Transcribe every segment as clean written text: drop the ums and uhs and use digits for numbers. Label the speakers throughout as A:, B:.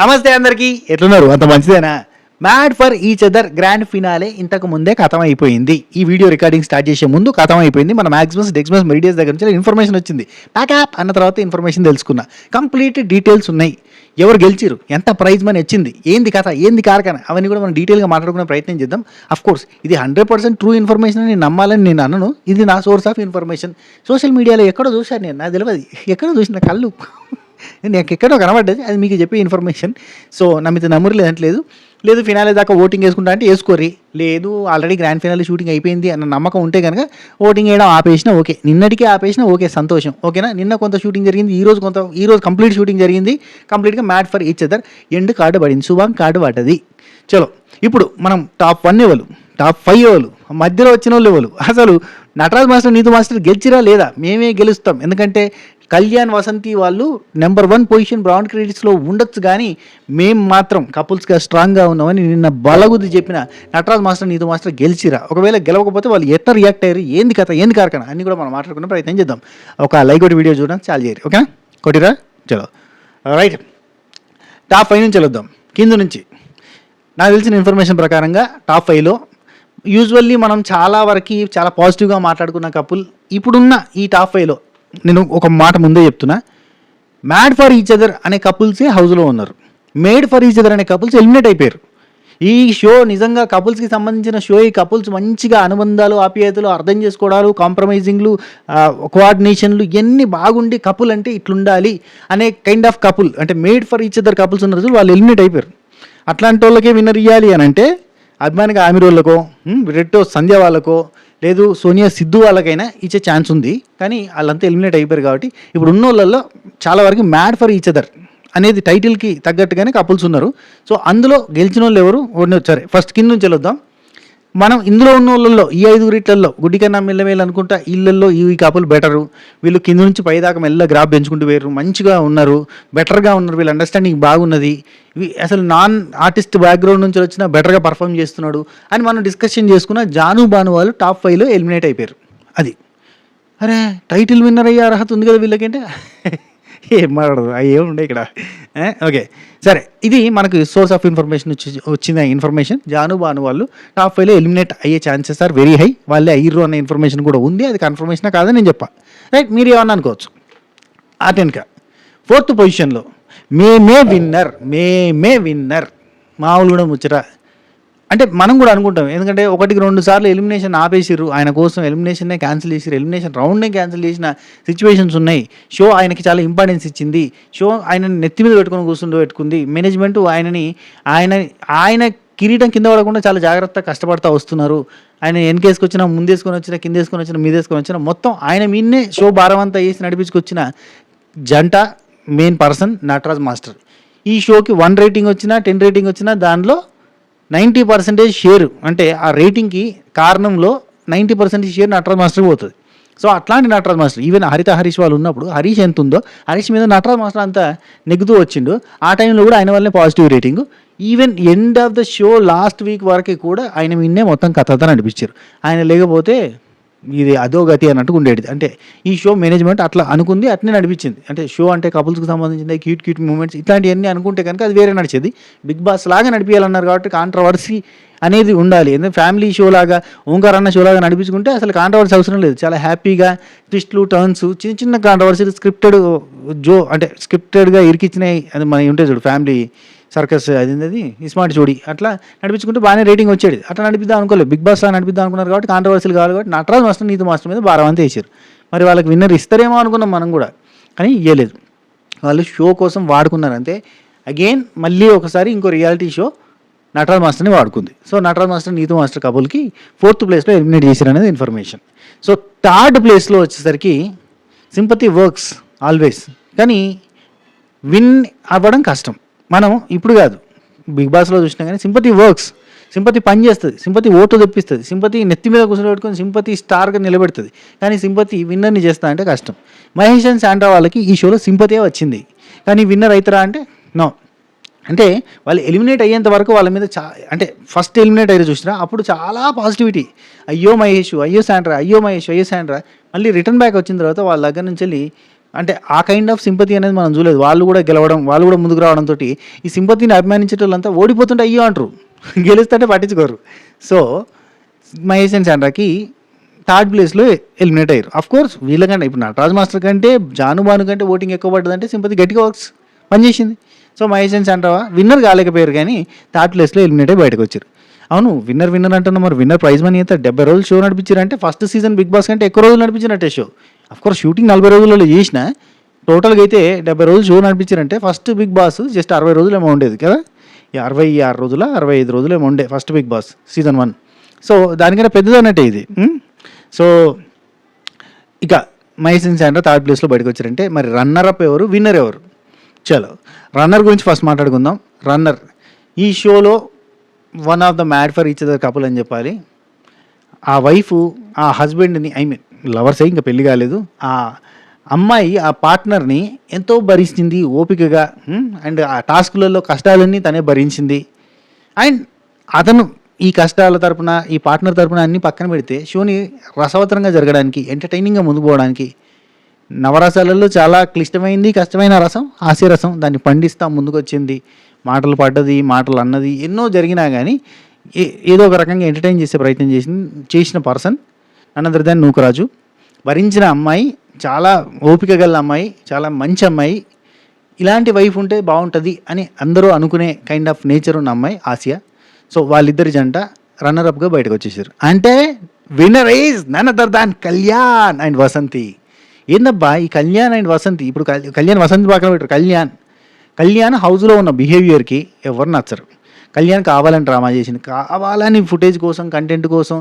A: నమస్తే అందరికీ, ఎట్లున్నారు? అంత మంచిదేనా? Mad for each other grand finale ఇంతకు ముందే ఖతం అయిపోయింది. ఈ వీడియో రికార్డింగ్ స్టార్ట్ చేసే ముందు ఖతం అయిపోయింది. మన మ్యాక్సిమస్ డెక్స్మస్ మెరిడియస్ దగ్గర నుంచి ఇన్ఫర్మేషన్ వచ్చింది. ప్యాకప్ అన్న తర్వాత ఇన్ఫర్మేషన్ తెలుసుకున్నా. కంప్లీట్ డీటెయిల్స్ ఉన్నాయి. ఎవరు గెలిచిరు, ఎంత ప్రైజ్ మనీ వచ్చింది, ఏంది కథ, ఏంది కార్ఖాన, అవన్నీ కూడా మనం డీటెయిల్గా మాట్లాడుకునే ప్రయత్నం చేద్దాం. కోర్స్ ఇది 100% ట్రూ ఇన్ఫర్మేషన్ అని నమ్మాలని నేను అనను. ఇది నా సోర్స్ ఆఫ్ ఇన్ఫర్మేషన్. సోషల్ మీడియాలో ఎక్కడో చూశాను నేను, నాకు తెలియదు ఎక్కడో చూసిన కళ్ళు నాకు ఎక్కడో కనబడ్డది, అది మీకు చెప్పే ఇన్ఫర్మేషన్. సో నమ్మితే నమ్మురు, లేదంటలేదు. లేదు ఫినాలే దాకా ఓటింగ్ వేసుకుంటా అంటే వేసుకోరి, లేదు ఆల్రెడీ గ్రాండ్ ఫినాలే షూటింగ్ అయిపోయింది అన్న నమ్మకం ఉంటే కనుక ఓటింగ్ వేయడం ఆపేసినా ఓకే, నిన్నటికే ఆపేసినా ఓకే, సంతోషం. ఓకేనా? నిన్న కొంత షూటింగ్ జరిగింది, ఈ రోజు కంప్లీట్ షూటింగ్ జరిగింది. కంప్లీట్గా mad for each other end card పడింది, శుభం కార్డు పడ్డది. చలో ఇప్పుడు మనం టాప్ 1 ఎవరు, టాప్ 5 ఎవరు, మధ్యలో వచ్చిన వాళ్ళు ఎవరు, అసలు నటరాజ్ మాస్టర్ నీతు మాస్టర్ గెలిచిరా లేదా, మేమే గెలుస్తాం. ఎందుకంటే కళ్యాణ్ వసంతి వాళ్ళు నెంబర్ 1 పొజిషన్ బ్రౌన్ క్రెడిట్స్లో ఉండొచ్చు, కానీ మేము మాత్రం కపుల్స్గా స్ట్రాంగ్గా ఉన్నామని నిన్న బలగుద్ది చెప్పిన నటరాజ్ మాస్టర్ నీతు మాస్టర్ గెలిచిరా. ఒకవేళ గెలవకపోతే వాళ్ళు ఎట్లా రియాక్ట్ అయ్యారు, ఏంది కథ, ఏంది కార్ఖాన అన్నీ కూడా మనం మాట్లాడుకునే ప్రయత్నం చేద్దాం. ఒక లైక్ కొట్టి వీడియో చూడడం చాలా చేయరు. ఓకేనా? కొట్టిరా? చలో రైట్, టాప్ 5 నుంచి వెళ్దాం. కింద నుంచి నాకు తెలిసిన ఇన్ఫర్మేషన్ ప్రకారంగా టాప్ 5లో యూజువల్లీ మనం చాలా వరకు చాలా పాజిటివ్గా మాట్లాడుకున్న కపుల్ ఇప్పుడున్న ఈ టాప్ 5లో నేను ఒక మాట ముందే చెప్తున్నా, మ్యాడ్ ఫర్ ఈచ్ అదర్ అనే కపుల్సే హౌస్లో ఉన్నారు. మేడ్ ఫర్ ఈచ్ అదర్ అనే కపుల్స్ ఎలిమినేట్ అయిపోయారు. ఈ షో నిజంగా కపుల్స్కి సంబంధించిన షో. ఈ కపుల్స్ మంచిగా అనుబంధాలు, ఆప్యాయతలు, అర్థం చేసుకోవడాలు, కాంప్రమైజింగ్లు, కోఆర్డినేషన్లు ఇవన్నీ బాగుండి కపుల్ అంటే ఇట్లుండాలి అనే కైండ్ ఆఫ్ కపుల్, అంటే made for each other couples ఉన్న రోజులు వాళ్ళు ఎలిమినేట్ అయిపోయారు. అట్లాంటి వాళ్ళకే విన్నర్ ఇవ్వాలి అని అంటే అభిమానిగా ఆమిర్ వాళ్ళకో, రెట్టో సంధ్య వాళ్ళకో, లేదు సోనియా సిద్ధు వాళ్ళకైనా ఇచ్చే ఛాన్స్ ఉంది. కానీ వాళ్ళంతా ఎలిమినేట్ అయిపోయారు కాబట్టి ఇప్పుడు ఉన్న వాళ్ళల్లో చాలా వరకు మ్యాడ్ ఫర్ ఈచ్ అదర్ అనేది టైటిల్కి తగ్గట్టుగానే కపుల్స్ ఉన్నారు. సో అందులో గెలిచిన వాళ్ళు ఎవరు సరే, ఫస్ట్ కింద నుంచి వెళ్దాం. మనం ఇందులో ఉన్న వాళ్ళల్లో ఈ 5 గుడ్డి కన్నా మెల్లమేలు అనుకుంటా వీళ్ళల్లో ఈ కపుల్ బెటరు. వీళ్ళు కింద నుంచి పైదాకా మెల్ల గ్రాఫ్ పెంచుకుంటూ వేరు, మంచిగా ఉన్నారు, బెటర్గా ఉన్నారు, వీళ్ళ అండర్స్టాండింగ్ బాగున్నది, అసలు నాన్ ఆర్టిస్ట్ బ్యాక్గ్రౌండ్ నుంచి వచ్చినా బెటర్గా పర్ఫామ్ చేస్తున్నాడు అని మనం డిస్కషన్ చేసుకున్న జాను బాను వాళ్ళు టాప్ 5లో ఎలిమినేట్ అయిపోయారు. అది అరే టైటిల్ విన్నర్ అయ్యే అర్హత ఉంది కదా వీళ్ళకంటే ఏం మాట్లాడదు, అవి ఏముండే ఇక్కడ. ఓకే సరే, ఇది మనకు సోర్స్ ఆఫ్ ఇన్ఫర్మేషన్ వచ్చిన ఇన్ఫర్మేషన్. జాను బాను వాళ్ళు టాప్ 5లో ఎలిమినేట్ అయ్యే ఛాన్సెస్ ఆర్ వెరీ హై. వాళ్ళే అయ్యిర్రు అన్న ఇన్ఫర్మేషన్ కూడా ఉంది. అది కన్ఫర్మేషన్ కాదని నేను చెప్పా. రైట్, మీరు ఏమన్నా అనుకోవచ్చు. అటెన్కా 4th పొజిషన్లో మేమే విన్నర్ మామూలు కూడా ముచ్చట అంటే మనం కూడా అనుకుంటాం. ఎందుకంటే 1-2 సార్లు ఎలిమినేషన్ ఆపేసిర్రు, ఆయన కోసం ఎలిమినేషన్నే క్యాన్సిల్ చేసిర్రు, ఎలిమినేషన్ రౌండ్నే క్యాన్సిల్ చేసిన సిచ్యువేషన్స్ ఉన్నాయి. షో ఆయనకి చాలా ఇంపార్టెన్స్ ఇచ్చింది. షో ఆయనని నెత్తి మీద పెట్టుకుంది. మేనేజ్మెంట్ ఆయన కిరీటం కింద పడకుండా చాలా జాగ్రత్తగా కష్టపడతా వస్తున్నారు. ఆయన వెనకేసుకొచ్చినా, ముందేసుకొని వచ్చినా, కిందేసుకొని వచ్చినా, మీదేసుకొని వచ్చినా, మొత్తం ఆయన మీదనే షో భారం అంతా వేసి నడిపించుకొచ్చిన జంట మెయిన్ పర్సన్ నటరాజ్ మాస్టర్. ఈ షోకి 1 రేటింగ్ వచ్చినా, 10 రేటింగ్ వచ్చినా దానిలో 90% షేర్, అంటే ఆ రేటింగ్కి కారణంలో 90% షేర్ నటరాజ్ మాస్టర్కి పోతుంది. సో అట్లాంటి నటరాజ్ మాస్టర్, ఈవెన్ హరీష్ వాళ్ళు ఉన్నప్పుడు హరీష్ ఎంత ఉందో హరీష్ మీద నటరాజ్ మాస్టర్ అంతా నెగ్గుతూ వచ్చిండు. ఆ టైంలో కూడా ఆయన వల్లనే positive rating. Even end of the show last week వరకు కూడా ఆయన మీన్నే మొత్తం కథతో నడిపించారు. ఆయన లేకపోతే ఇది అదో గతి అన్నట్టు ఉండేది. అంటే ఈ షో మేనేజ్మెంట్ అట్లా అనుకుంది, అట్నే నడిపించింది. అంటే షో అంటే కపుల్స్కి సంబంధించింది, క్యూట్ మూమెంట్స్ ఇట్లాంటివన్నీ అనుకుంటే కనుక అది వేరే నడిచేది. బిగ్ బాస్ లాగా నడిపించాలన్నారు కాబట్టి కాంట్రవర్సీ అనేది ఉండాలి. ఎందుకంటే ఫ్యామిలీ షో లాగా, ఓంకార్ అన్న షో లాగా నడిపించుకుంటే అసలు కాంట్రవర్సీ అవసరం లేదు. చాలా హ్యాపీగా ట్విస్ట్లు, టర్న్స్, చిన్న కాంట్రవర్సీలు స్క్రిప్టెడ్గా ఇరికిచ్చినాయి. అది మన ఉంటే చూడు ఫ్యామిలీ సర్కస్, అది స్మార్ట్ జోడి, అట్లా నడిపించుకుంటే బాగానే రేటింగ్ వచ్చేది. అట్లా నడిపిద్దాం అనుకోలేదు, బిగ్ బాస్ లా నడిపిద్దాం అనుకున్నారు కాబట్టి కాంట్రవర్సీలు కావాలి కాబట్టి నటరాజ్ మాస్టర్ నీతు మాస్టర్ మీద భారం అంతా వేసారు. మరి వాళ్ళకి విన్నర్ ఇస్తారేమో అనుకున్నాం మనం కూడా, కానీ ఇవ్వలేదు. వాళ్ళు షో కోసం వాడుకున్నారు అంతే. అగైన్ మళ్ళీ ఒకసారి ఇంకో రియాలిటీ షో నటరాజ్ మాస్టర్ని వాడుకుంది. So Nataraj master Neetu master కపుల్కి 4th ప్లేస్లో ఎలిమినేట్ చేశారు అనేది ఇన్ఫర్మేషన్. సో 3rd ప్లేస్లో వచ్చేసరికి సింపతి వర్క్స్ ఆల్వేస్, కానీ విన్ అవ్వడం కష్టం. మనం ఇప్పుడు కాదు, బిగ్ బాస్లో చూసినా కానీ సింపతి వర్క్స్, సింపతి పని చేస్తుంది, సింపతి ఓటు తెప్పిస్తుంది, సింపతి నెత్తి మీద కూర్చోబెట్టుకొని సింపతి స్టార్గా నిలబెడుతుంది. కానీ సింపతి విన్నర్ని చేస్తా అంటే కష్టం. మహేష్ అండ్ శాండ్రా వాళ్ళకి ఈ షోలో సింపతియే వచ్చింది, కానీ విన్నర్ అవుతారా అంటే నో. అంటే వాళ్ళు ఎలిమినేట్ అయ్యేంత వరకు వాళ్ళ మీద అంటే ఫస్ట్ ఎలిమినేట్ అయ్యారు చూసినా, అప్పుడు చాలా పాజిటివిటీ, అయ్యో మహేష్, అయ్యో శాండ్రా, అయ్యో మహేష్, అయ్యో శాండ్రా. మళ్ళీ రిటర్న్ బ్యాక్ వచ్చిన తర్వాత వాళ్ళ దగ్గర నుంచి వెళ్ళి అంటే ఆ కైండ్ ఆఫ్ సింపతి అనేది మనం చూడలేదు. వాళ్ళు కూడా గెలవడం, వాళ్ళు కూడా ముందుకు రావడంతో ఈ సింపతిని అభిమానించేటోళ్ళంతా ఓడిపోతుంటే అయ్యో అంటారు, గెలుస్తుంటే పట్టించుకోరు. సో మహేష్ అండ్ శాండ్రాకి థర్డ్ ప్లేస్లో ఎలిమినేట్ అయ్యారు. అఫ్ కోర్స్ వీళ్ళకంటే ఇప్పుడు నటరాజ్ మాస్టర్ కంటే జానుబాను కంటే ఓటింగ్ ఎక్కువ పడ్డదంటే సింపతి గట్టిగా వర్క్స్ పనిచేసింది. So Mahesh and Sandra winner కాలేకపోయారు, కానీ థర్డ్ ప్లేస్లో ఎలిమినేట్ అయ్యి బయటకు వచ్చారు. అవును, విన్నర్ అంటున్నా, మరి విన్నర్ ప్రైజ్ మనీ అయితే 70 రోజులు షో నడిపించారంటే ఫస్ట్ సీజన్ బిగ్ బాస్ కంటే ఎక్కువ రోజులు నడిపించినట్టే షో. అఫ్కోర్స్ షూటింగ్ 40 రోజులలో చేసిన టోటల్గా అయితే 70 రోజులు షో నడిపించారంటే ఫస్ట్ బిగ్ బాస్ జస్ట్ 60 రోజులు ఏమో ఉండేది కదా, 66 రోజుల 65 రోజులు ఏమో ఉండే first Bigg Boss season 1. So దానికన్నా పెద్దది అన్నట్టే ఇది. సో ఇక మహేష్ అండ్ శాండ్రా థర్డ్ ప్లేస్లో బయటకు వచ్చారంటే మరి రన్నర్ అప్ ఎవరు, విన్నర్ ఎవరు? చలో రన్నర్ గురించి ఫస్ట్ మాట్లాడుకుందాం. రన్నర్ ఈ షోలో one of the mad for each other couple అని చెప్పాలి. ఆ వైఫ్ ఆ హస్బెండ్ని, ఐ మీన్ లవర్సే, ఇంకా పెళ్లి కాలేదు, ఆ అమ్మాయి ఆ పార్ట్నర్ని ఎంతో భరించింది ఓపికగా. అండ్ ఆ టాస్క్లలో కష్టాలన్నీ తనే భరించింది. అండ్ అతను ఈ కష్టాల తరపున, ఈ పార్ట్నర్ తరపున అన్నీ పక్కన పెడితే షోని రసవత్తరంగా జరగడానికి, ఎంటర్టైనింగ్గా ముందుకు పోవడానికి, నవరసాలలో చాలా క్లిష్టమైంది కష్టమైన రసం హాస్యరసం, దాన్ని పండిస్తా ముందుకు వచ్చింది. మాటలు పడ్డది, మాటలు అన్నది, ఎన్నో జరిగినా కానీ ఏదో ఒక రకంగా ఎంటర్టైన్ చేసే ప్రయత్నం చేసిన person none other than Nookaraju. భరించిన అమ్మాయి, చాలా ఓపిక గల అమ్మాయి, చాలా మంచి అమ్మాయి. ఇలాంటి వైఫ్ ఉంటే బాగుంటుంది అని అందరూ అనుకునే కైండ్ ఆఫ్ నేచర్ ఉన్న అమ్మాయి ఆసియా. సో వాళ్ళిద్దరి జంట రన్నర్ అప్గా బయటకు వచ్చేసారు. అంటే winner is none other than Kalyan and Vasanthi. ఏందబ్బా ఈ కళ్యాణ్ అండ్ వసంతి, ఇప్పుడు కళ్యాణ్ వసంతి పక్కన పెట్టారు. కళ్యాణ్ హౌస్లో ఉన్న బిహేవియర్కి ఎవరు నచ్చరు. కళ్యాణ్ కావాలని డ్రామా చేసింది, కావాలని ఫుటేజ్ కోసం, కంటెంట్ కోసం.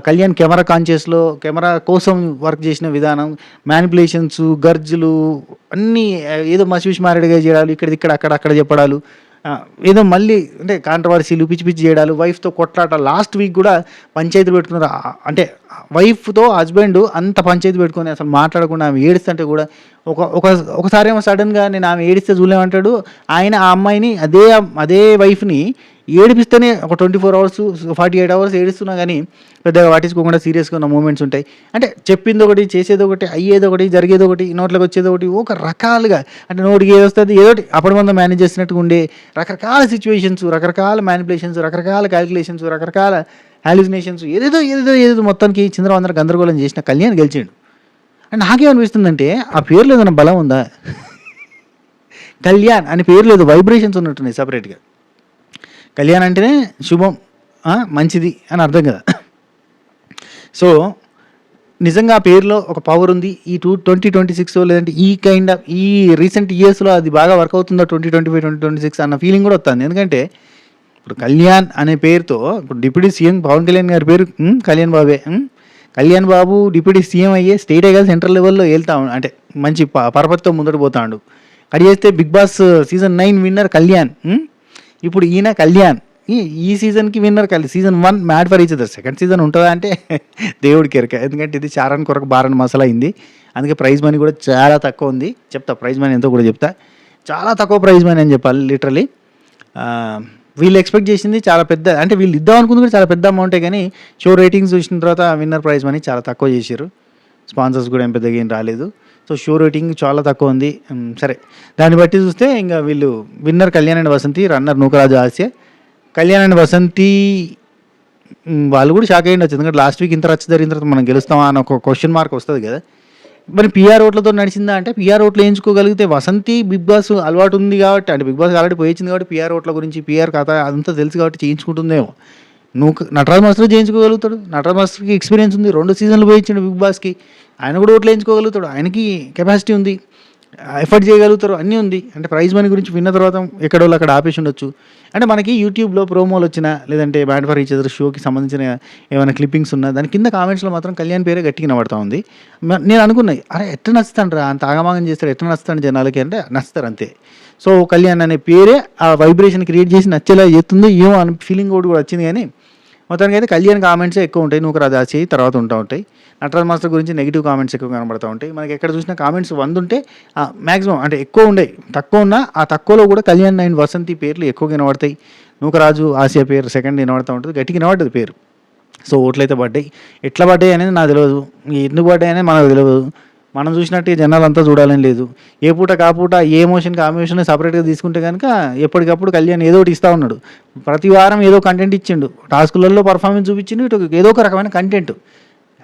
A: కళ్యాణ్ కెమెరా కోసం వర్క్ చేసిన విధానం, మ్యానిపులేషన్స్, గర్జులు అన్నీ ఏదో మసివిసి మారేడుగా చేయడాలు, ఇక్కడ అక్కడ చెప్పడాలు, ఏదో మళ్ళీ అంటే కాంట్రవర్సీలు పిచ్చి పిచ్చి చేయడాలు, వైఫ్తో కొట్లాట. లాస్ట్ వీక్ కూడా పంచాయతీలు పెట్టుకున్నారు. అంటే వైఫ్తో హస్బెండ్ అంత పంచాయతీ పెట్టుకొని అసలు మాట్లాడకుండా ఆమె ఏడుస్తుంటే కూడా ఒకసారి ఏమో సడన్గా నేను ఆమె ఏడిస్తే చూడలేమంటాడు ఆయన. ఆ అమ్మాయిని అదే వైఫ్ని ఏడిపిస్తేనే ఒక 24 అవర్స్ 48 అవర్స్ ఏడుస్తున్నా కానీ పెద్దగా పట్టించుకోకుండా సీరియస్గా ఉన్న మూమెంట్స్ ఉంటాయి. అంటే చెప్పింది ఒకటి, చేసేది ఒకటి, అయ్యేది ఒకటి, జరిగేది ఒకటి, నోట్లోకి వచ్చేది ఒకటి, ఒక రకాలుగా. అంటే నోటికి ఏది వస్తుంది ఏదోటి అప్పటి మంది మేనేజ్ చేసినట్టుగా ఉండే రకరకాల సిచ్యువేషన్స్, రకరకాల మ్యానిపులేషన్స్, రకరకాల క్యాలిక్యులేషన్స్, రకరకాల హాల్యూసినేషన్స్, ఏదేదో మొత్తానికి చిందరవందర గందరగోళం చేసిన కళ్యాణ్ గెలిచాడు. అండ్ నాకేమనిపిస్తుందంటే ఆ పేర్లో ఏదైనా బలం ఉందా? కళ్యాణ్ అని పేరు లేదు, వైబ్రేషన్స్ ఉన్నట్టున్నాయి సపరేట్గా. కళ్యాణ్ అంటేనే శుభం, మంచిది అని అర్థం కదా. సో నిజంగా ఆ పేరులో ఒక పవర్ ఉంది. ఈ 2026 లేదంటే ఈ కైండ్ ఆఫ్ ఈ రీసెంట్ ఇయర్స్లో అది బాగా వర్క్ అవుతుందో 2025 2026 అన్న ఫీలింగ్ కూడా వస్తుంది. ఎందుకంటే ఇప్పుడు కళ్యాణ్ అనే పేరుతో ఇప్పుడు డిప్యూటీ సీఎం పవన్ కళ్యాణ్ గారి పేరు కళ్యాణ్ బాబే. కళ్యాణ్ బాబు డిప్యూటీ సీఎం అయ్యే స్టేటే కాదు సెంట్రల్ లెవెల్లో వెళ్తా అంటే మంచి పరపతితో ముందట పోతాడు. అది చేస్తే Bigg Boss season 9 winner Kalyan. ఇప్పుడు ఈయన కళ్యాణ్ ఈ సీజన్కి winner season 1 made for each other. Second season ఉంటుందా అంటే దేవుడికి ఎరక. ఎందుకంటే ఇది చారాన్ కొరకు బారన్ మసాలా అయింది. అందుకే ప్రైజ్ మనీ కూడా చాలా తక్కువ ఉంది. చెప్తా ప్రైజ్ మనీ ఎంతో కూడా చెప్తా. చాలా తక్కువ ప్రైజ్ మనీ అని చెప్పాలి లిటరలీ. వీళ్ళు ఎక్స్పెక్ట్ చేసింది చాలా పెద్ద, అంటే వీళ్ళు ఇద్దాం అనుకుంది కూడా చాలా పెద్ద అమౌంటే, కానీ షో రేటింగ్స్ చూసిన తర్వాత విన్నర్ ప్రైజ్ మనీ చాలా తక్కువ చేశారు. స్పాన్సర్స్ కూడా ఏం పెద్దగా ఏం రాలేదు. సో షో రేటింగ్ చాలా తక్కువ ఉంది. సరే దాన్ని బట్టి చూస్తే ఇంకా వీళ్ళు winner Kalyan and Vasanthi, runner Nookaraju Asia. Kalyan and Vasanthi వాళ్ళు కూడా షాక్ అయ్యిండొచ్చు, ఎందుకంటే లాస్ట్ వీక్ ఇంత రచ్చ జరిగిన తర్వాత మనం గెలుస్తామా అని ఒక క్వశ్చన్ మార్క్ వస్తుంది కదా. మరి పిఆర్ ఓట్లతో నడిచిందా అంటే పిఆర్ ఓట్లు వేయించుకోగలిగితే వసంతి బిగ్ బాస్ అలవాటు ఉంది కాబట్టి, అంటే బిగ్ బాస్ ఆల్రెడీ పోయించింది కాబట్టి పిఆర్ ఓట్ల గురించి పిఆర్ కథ అదంతా తెలుసు కాబట్టి చేయించుకుంటుందేమో. నటరాజ్ మాస్టర్ చేయించుకోగలుగుతాడు. నటరాజ్ మాస్టర్కి ఎక్స్పీరియన్స్ ఉంది, 2 సీజన్లు పోయించాడు బిగ్ బాస్కి. ఆయన కూడా ఓట్లు వేయించుకోగలుగుతాడు, ఆయనకి కెపాసిటీ ఉంది, ఎఫర్ట్ చేయగలుగుతారు, అన్నీ ఉంది. అంటే ప్రైజ్ మనీ గురించి విన్న తర్వాత ఎక్కడో అక్కడ ఆపేసి ఉండొచ్చు. అంటే మనకి యూట్యూబ్లో ప్రోమోలు వచ్చినా లేదంటే బ్యాడ్ ఫర్ ఈచ్ అదర్ షోకి సంబంధించిన ఏమైనా క్లిప్పింగ్స్ ఉన్నా దాని కింద కామెంట్స్లో మాత్రం కళ్యాణ్ పేరే గట్టిగా నవ్వుతా ఉంది. నేను అనుకున్నాయి, అరే ఎట్లా నచ్చుతాడు అంత ఆగమాగం చేస్తాడు, ఎట్లా నచ్చుతాడు జనాలకి అంటే నచ్చుతారు అంతే. సో కళ్యాణ్ అనే పేరే ఆ వైబ్రేషన్ క్రియేట్ చేసి నచ్చేలా చేస్తుంది ఏమో అని ఫీలింగ్ కూడా వచ్చింది. కానీ మొత్తానికి అయితే కళ్యాణ్ కామెంట్సే ఎక్కువ ఉంటాయి, నూకరాజు ఆసియా తర్వాత ఉంటాయి. నటరాజ్ మాస్టర్ గురించి నెగిటివ్ కామెంట్స్ ఎక్కువ కనబడుతూ ఉంటాయి. మనకి ఎక్కడ చూసినా కామెంట్స్ 100 ఉంటే మ్యాక్సిమం అంటే ఎక్కువ ఉండేవి, తక్కువ ఉన్నా ఆ తక్కువలో కూడా కళ్యాణ్ అండ్ వసంతి పేర్లు ఎక్కువ వినబడతాయి. నూకరాజు ఆసియా పేరు సెకండ్ వినబడుతూ ఉంటుంది, గట్టిగా వినబడ్డది పేరు. సో ఓట్లు అయితే పడ్డాయి. ఎట్లా పడ్డాయి అనేది నాకు తెలియదు, ఎందుకు పడ్డాయి అనేది మనకు తెలియదు. మనం చూసినట్టు జనాలంతా చూడాలని లేదు. ఏ పూట కాపూట ఏ ఎమోషన్కి ఆ ఎమోషన్ సపరేట్గా తీసుకుంటే కనుక ఎప్పటికప్పుడు కళ్యాణ్ ఏదో ఒకటి ఇస్తూ ఉన్నాడు. ప్రతి వారం ఏదో కంటెంట్ ఇచ్చిండు, టాస్కులలో పర్ఫార్మెన్స్ చూపించిండు, ఇటు ఏదో ఒక రకమైన కంటెంట్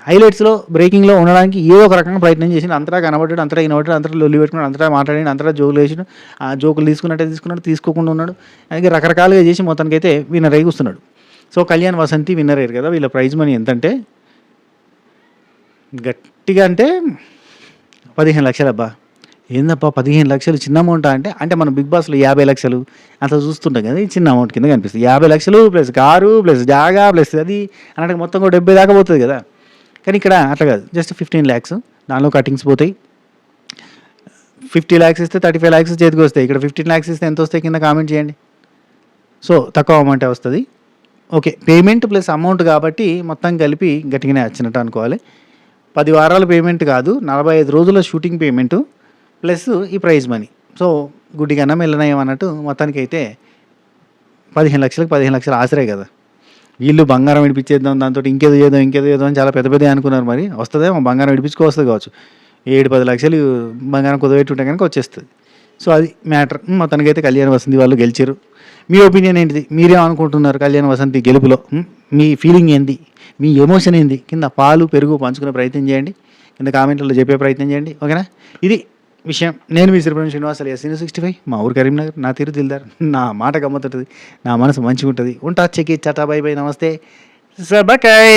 A: హైలైట్స్లో బ్రేకింగ్లో ఉండడానికి ఏదో ఒక రకంగా ప్రయత్నం చేసిండు. అంతటా కనబడ్డాడు, అంతటా వినబడ్డాడు, అంతటా లొల్లి పెట్టుకున్నాడు, అంతటా మాట్లాడి, అంతటా జోకులు వేసాడు. ఆ జోకులు తీసుకున్నాడు, తీసుకోకుండా ఉన్నాడు. అలాగే రకరకాలుగా చేసి మొత్తానికి అయితే విన్నర్ అయి కూస్తున్నాడు. సో కళ్యాణ్ వసంతి విన్నర్ అయ్యారు కదా. వీళ్ళ ప్రైజ్ మనీ ఎంతంటే గట్టిగా అంటే 15 లక్షలు. అబ్బా ఏందబ్బా 15 లక్షలు చిన్న అమౌంట్ అంటే మనం బిగ్ బాస్లో 50 లక్షలు అట్లా చూస్తుంటాం కదా, ఇది చిన్న అమౌంట్ కింద కనిపిస్తుంది. 50 లక్షలు ప్లస్ కారు ప్లస్ జాగా ప్లస్ అది అన్నట్టు మొత్తం కూడా 70 దాకా పోతుంది కదా. కానీ ఇక్కడ అట్లా కాదు, జస్ట్ 15 ల్యాక్స్, దానిలో కటింగ్స్ పోతాయి. 50 ల్యాక్స్ ఇస్తే 35 ల్యాక్స్ చేతికి వస్తాయి. ఇక్కడ 15 ల్యాక్స్ ఇస్తే ఎంత వస్తాయి కింద కామెంట్ చేయండి. సో తక్కువ అమౌంటే వస్తుంది. ఓకే, పేమెంట్ ప్లస్ అమౌంట్ కాబట్టి మొత్తం కలిపి గట్టిగానే వచ్చినట్టు అనుకోవాలి. 10 వారాల పేమెంట్ కాదు, 45 రోజుల షూటింగ్ పేమెంటు ప్లస్ ఈ ప్రైజ్ మనీ. సో గుడ్డిగా మెల్లనయం అన్నట్టు మొత్తానికి అయితే 15 లక్షలకు 15 లక్షలు ఆసరే కదా. వీళ్ళు బంగారం విడిపించేద్దాం, దాంతో ఇంకేదో చేద్దాం అని చాలా పెద్ద అనుకున్నారు. మరి వస్తుందేమో, బంగారం విడిపించుకోవస్తుంది కావచ్చు. 7-10 లక్షలు బంగారం కుదబెట్టుంటే కనుక వచ్చేస్తుంది. సో అది మ్యాటర్. మొత్తానికి అయితే కళ్యాణ్ వసంతి వాళ్ళు గెలిచారు. మీ ఒపీనియన్ ఏంటిది? మీరేమనుకుంటున్నారు కళ్యాణ్ వసంతి గెలుపులో? మీ ఫీలింగ్ ఏంది? మీ ఎమోషన్ ఏంది? కింద పాలు పెరుగు పంచుకునే ప్రయత్నం చేయండి, కింద కామెంట్లలో చెప్పే ప్రయత్నం చేయండి. ఓకేనా? ఇది విషయం. నేను మీ శ్రీప్రభు శ్రీనివాస్ alias Sinu 65, మా ఊరు కరీంనగర్, నా తీరు దిల్దార్, నా మాట గమ్మతుంటుంది, నా మనసు మంచిగా ఉంటుంది. ఉంటా, చెక్కి చటా, బై బై, నమస్తే, సబకాయ్.